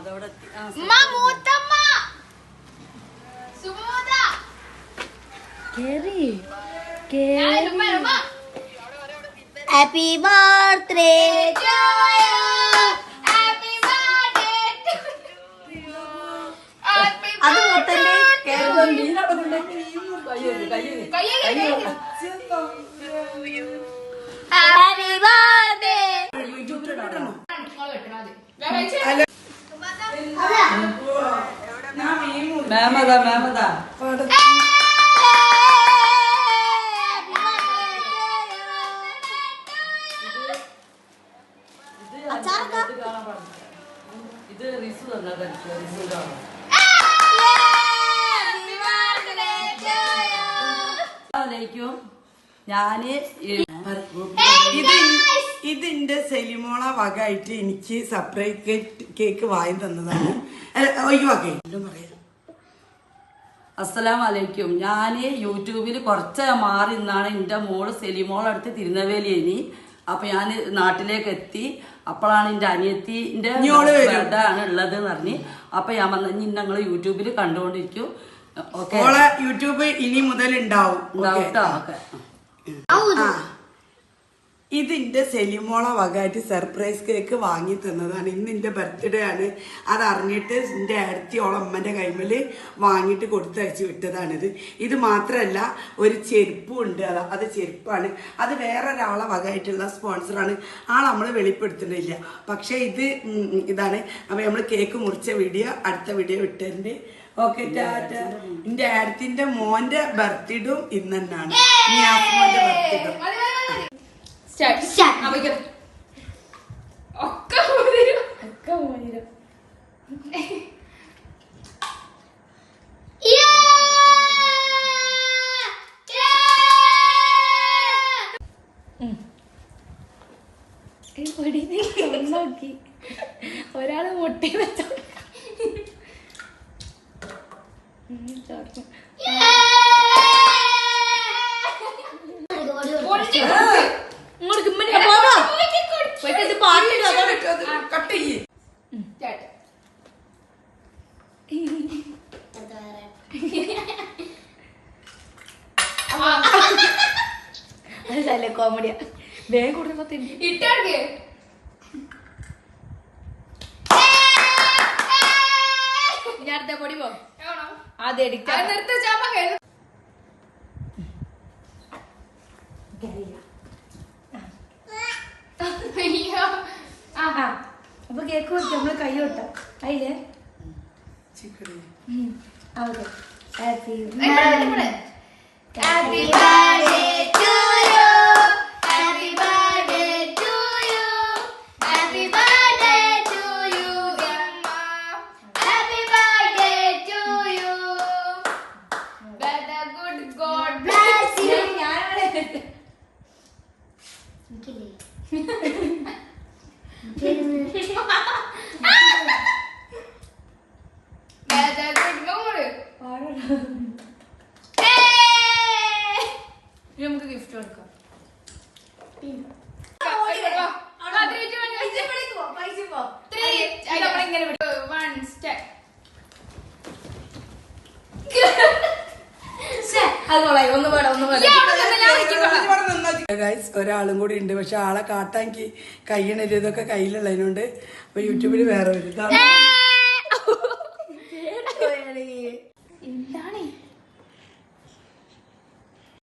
Happy birthday to you. Happy birthday to you. Happy birthday to you. Happy birthday. Mama. ഞാന് ഇതിന്റെ സെലിമോള വകയായിട്ട് എനിക്ക് separate cake വാങ്ങി തന്നതാണ്. ഒഴിവാക്കേ പറയാം. അസ്സലാമലൈക്കും. ഞാൻ യൂട്യൂബിൽ കുറച്ച് മാറി നിന്നാണ് എൻ്റെ മോള് സെലിമോളടുത്ത് തിരുനെൽവേലിയേനി. അപ്പൊ ഞാൻ നാട്ടിലേക്ക് എത്തി. അപ്പോഴാണ് എൻ്റെ അനിയത്തിന്റെ ആണ് ഉള്ളത് എന്ന് പറഞ്ഞ്. അപ്പൊ ഞാൻ വന്ന ഞങ്ങൾ യൂട്യൂബിൽ കണ്ടുകൊണ്ടിരിക്കും. യൂട്യൂബ് ഇനി മുതൽ ഉണ്ടാവും. ഇതിന്റെ സെലിമോള വകയായിട്ട് സർപ്രൈസ് കേക്ക് വാങ്ങി തന്നതാണ്. ഇന്ന് എന്റെ ബർത്ത്ഡേ ആണ്. അത് അറിഞ്ഞിട്ട് എന്റെ അടുത്തി ഓളമ്മന്റെ കൈമല് വാങ്ങിയിട്ട് കൊടുത്തയച്ച് വിട്ടതാണിത്. ഇത് മാത്രല്ല ഒരു ചെരുപ്പും ഉണ്ട്. അത് ചെരുപ്പാണ്. അത് വേറൊരാളെ വകയായിട്ടുള്ള സ്പോൺസറാണ്. നമ്മൾ വെളിപ്പെടുത്തുന്നില്ല. പക്ഷെ ഇതാണ്. അപ്പൊ നമ്മൾ കേക്ക് മുറിച്ച വീഡിയോ അടുത്ത വീഡിയോ വിട്ടതിന്റെ. ഓക്കെ, ടാറ്റ. എന്റെ അടുത്തിന്റെ മോന്റെ ബർത്ത്ഡേയും ഇന്ന് തന്നെയാണ്. മോന്റെ ബർത്ത്ഡേ ഒരാള് മുട്ടി വെച്ചോ. അതല്ലേ കോമഡിയാ. വേഗം കൊടുത്ത ഇട്ടേ ഞാൻ പൊടി പോ ആദ്യം എടുക്കാം. അപ്പൊ കേക്ക് വെച്ച് നമ്മള് കൈ കൊട്ടാ അതിലേ happy happy birthday to you. Happy birthday to you. Happy birthday to you അമ്മ. Happy birthday to you. May the good God bless you. നമുക്ക് ഗിഫ്റ്റ് കൊടുക്കാം. ഒരാളും കൂടി ഉണ്ട്. പക്ഷെ ആളെ കാട്ടാക്കി കയ്യണത് ഇതൊക്കെ കയ്യിലുള്ളതിനോണ്ട് അപ്പൊ യൂട്യൂബിൽ വേറെ വരും.